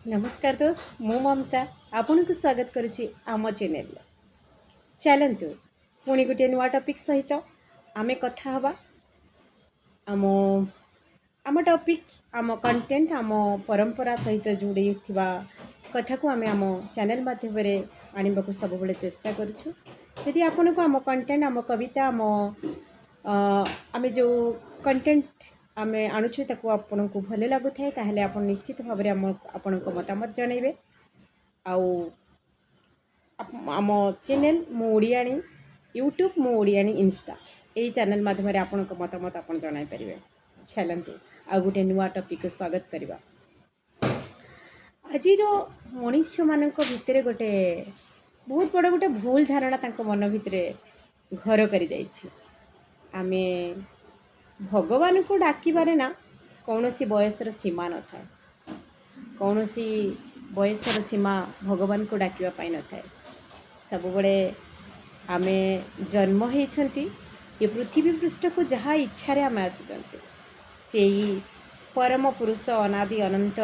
नमस्कार दोस्त मु ममता आपन को स्वागत करुच्ची आम चैनल। चलतु पुणी गोटे नुआ टॉपिक सहित आमे कथा हवा। आम आम टॉपिक आम कंटेंट आम परंपरा सहित जोड़ी थिबा कथा को आमे आम चैनल माध्यम आने को सब बड़े चेष्टा करूँ। यदि आपन को आम कंटेंट आम कविता आम जो कंटेंट आमे आणुछु ताको आपन को भले लागु थाए ताहले आपन निश्चित भाव में आपन को मतामत जनइबे। आउ आम चैनल मो ओडियाणी यूट्यूब मो ओडियाणी इंस्टा यही चैनल माध्यम आपन को मतामत आपन जनाई परिबे। चलतु आ गोटे नुआ टॉपिक को स्वागत करवा। आज मनुष्य मान भितर गोटे बहुत बड़ गोटे भूल धारणा तांको मन भितर घर करी जाइछि। आमे भगवान को डाकिबारे ना कौन सी बयसर सीमा न था। कौन सी बयसर सीमा भगवान को डाकिबा पाई न था। सब बड़े आमे जन्म होइछंती ये पृथ्वी पृष्ठ को जहाँ इच्छा रे आमे आसिछंती से परम पुरुष अनादि अनंत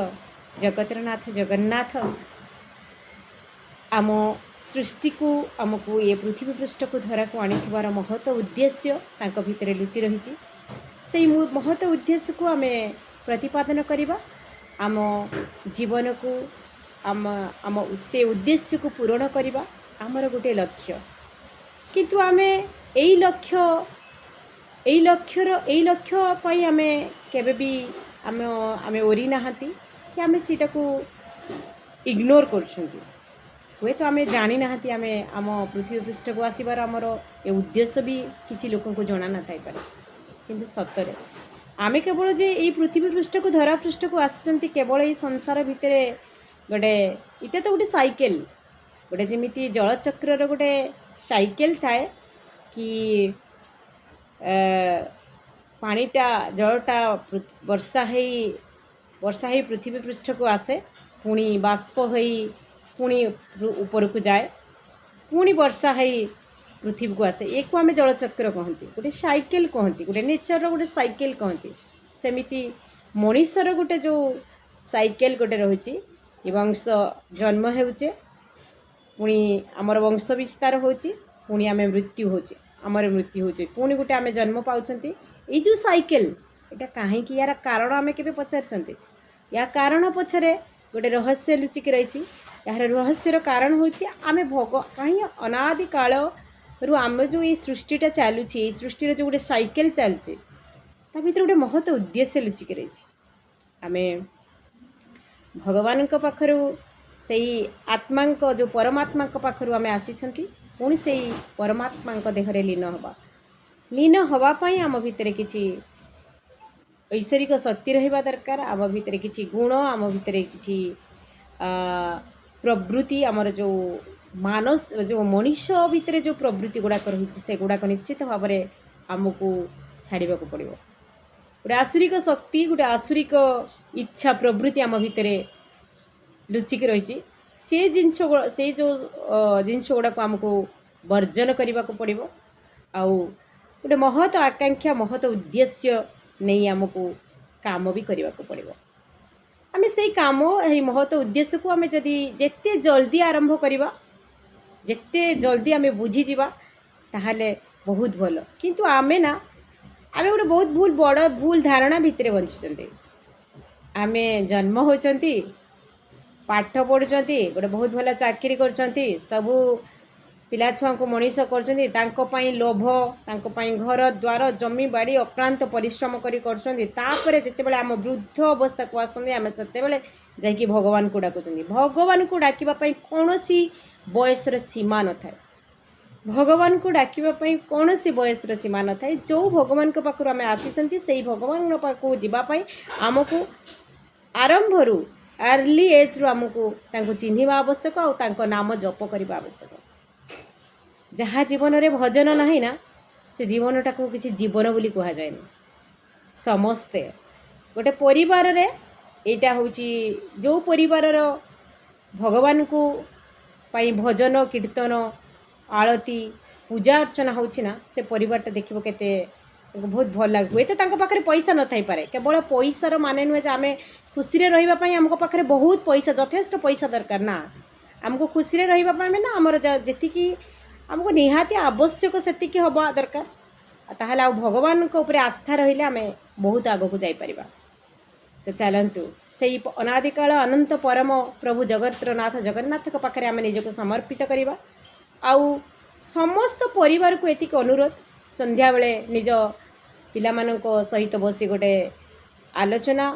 जगतरनाथ जगन्नाथ आम सृष्टि को आमको ये पृथ्वी पृष्ठ को धरा को आनी महत उद्देश्य तांको भितरे लुचि रही। से महत उद्देश्य को आम प्रतिपादन करवा। आम जीवन को आम आम से उद्देश्य को पूरण करवा आमर गोटे लक्ष्य। किंतु आमे एई लक्ष्य पई आमे केबे भी आमे ओरी नाहंती कि आमे सीटा को इग्नोर करछंती। हुए तो आमे जानी नाहंती आमे आम पृथ्वी पृष्ठ को आसीबार आमर ए उद्देश्य भी किसी लोगों को जना ना थाई पारे। किंतु सतरे आमे केवल जे ये पृथ्वी पृष्ठ को धरा पृष्ठ को आसचंती केवल ये संसार भितर गोटे इटा तो गोटे साइकेल गोटे जमीती जलचक्र गोटे साइकेल थाए कि पानीटा जलटा वर्षा ही पृथ्वी पृष्ठ को आसे पुणी बाष्प होई पुणी ऊपर को जाए पुणी वर्षा है पृथ्वी को आसे एक को आम जलचक्र कहती गोटे साइकेल कहती गोटे नेचर गोटे साइकेल कहती। सेमिति मनीषर गोटे जो साइकेल गोटे रही वंश जन्म होचे पुणी आमर वंश विस्तार होची पुणी आम मृत्यु होचे आमर मृत्यु होचे पुणी गोटे आम जन्म पाउछंती। ये जो साइकेल एटा कहीं यार कारण आम के पचार या कारण पछरे गोटे रहस्य लुचिक रही। यार रहस्यर कारण होची आमे कहीं अनादि काल रु आम जो ये सृष्टिटा चलुची ये सृष्टि जो गोटे साइकेल चलছে ता भीतर गोटे महत्व उद्देश्य लुचिक रही। आमे भगवान पाखरु से आत्मा जो परमात्मा पाखरु आमे आसीछंती पुणी से परमात्मा देहरे लीन हवापाई आम भितर किछि ऐश्वरिक शक्ति रहिबा दरकार। आम भितर किछि गुण आम भितर किछि प्रवृत्ति आमर जो मानस जो मनुष्य भितर जो प्रवृत्ति गुड़ाक रही से गुड़ाक निश्चित भाव में आमको छाड़ा पड़ो। गोटे आसुरिक शक्ति गोटे आसुरिक इच्छा प्रवृत्ति आम भितर लुचिक रही से जो जिनस गुड़ाक आमको वर्जन करने को पड़ो। आउ गोटे महत आकांक्षा महत उद्देश्य नहीं आमको काम भी करने को पड़ो। आम से काम महत उद्देश्य को आम जदि जेते जल्दी आरंभ करवा जेते जल्दी आम बुझीजा ताहले बहुत भल। किंतु आमे ना आमे गोटे बहुत बड़ भूल धारणा भितर बंची आमे जन्म होचंती पाठ पढ़ुचंती गोटे बहुत भल चाकरी करचंती सबू पिला छुआ को मनीष करचंती तांको पई लोभ तांको पई घर द्वार जमी बाड़ी अक्लांत परिश्रम करी करचंती तापरे जेते बेले आम वृद्ध अवस्था को आसंदी आमे सेते बेले जाईकी भगवान को डाकुचंती। भगवान को डाकिबा पई कोनोसी बयसर सीमा न थाए। भगवान को डाकिबा पई कोनोसी बयसर सीमा न थाए। जो भगवान को पाखरु आमे आसीचंती सेही भगवान पाखु जिबा पई आमको आरंभ रु अर्ली एज रु आमको तांको चिन्हिबा आवश्यक और तांको नाम जप करबा आवश्यक। जहाँ जीवन रे भजन नहीं ना से जीवनटा को किसी जीवन बोली कह जाए। समस्ते गोटे परिवार रे एटा होची जो परिवार भगवान को पाई भजन कीर्तन आरती पूजा अर्चना होची ना से परिवारटा देखिबो केते बहुत भल लगे। हुए तो पाखे पैसा न थाई पारे केवल पैसार माने नुहे जे आमे खुशी रही आम पाखे बहुत पैसा यथेष्ट पैसा दरकार ना आमको खुशी रही ना आमर जी आमको निहाती आवश्यक से हवा दरकार ताहले आ भगवान को ऊपर आस्था रहिले आम बहुत आग को जापर। तो चलतु से अनादिकाल अनंत परम प्रभु जगतनाथ जगन्नाथ पाखे आम निजक समर्पित करवा। आउ समस्त परिवार को एतिक अनुरोध संध्या बेले निज पिलामानंको सहित बसी गोटे आलोचना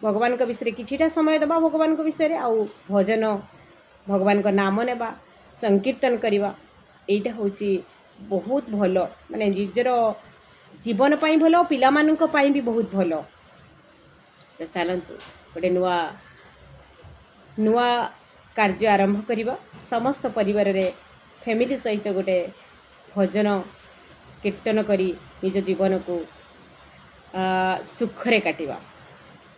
भगवान को विषय किछिटा समय देवा भगवान को विषय आउ भजन भगवान को नाम नेबा संकीर्तन करवा एटा होची बहुत भल माने निजर जीवन पाई भल पिलामानंको पाई भी बहुत भल। तो चलतु गोटे नुआ नुआ कार्य आरंभ करवा समस्त परिवार रे फैमिली सहित गोटे भजन कीर्तन करी निज जीवन को सुखरे काटिबा।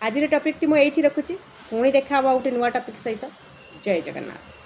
आज टॉपिक टी मुझे रखुची पुणी देखा गोटे नुआ टॉपिक सहित। जय जगन्नाथ।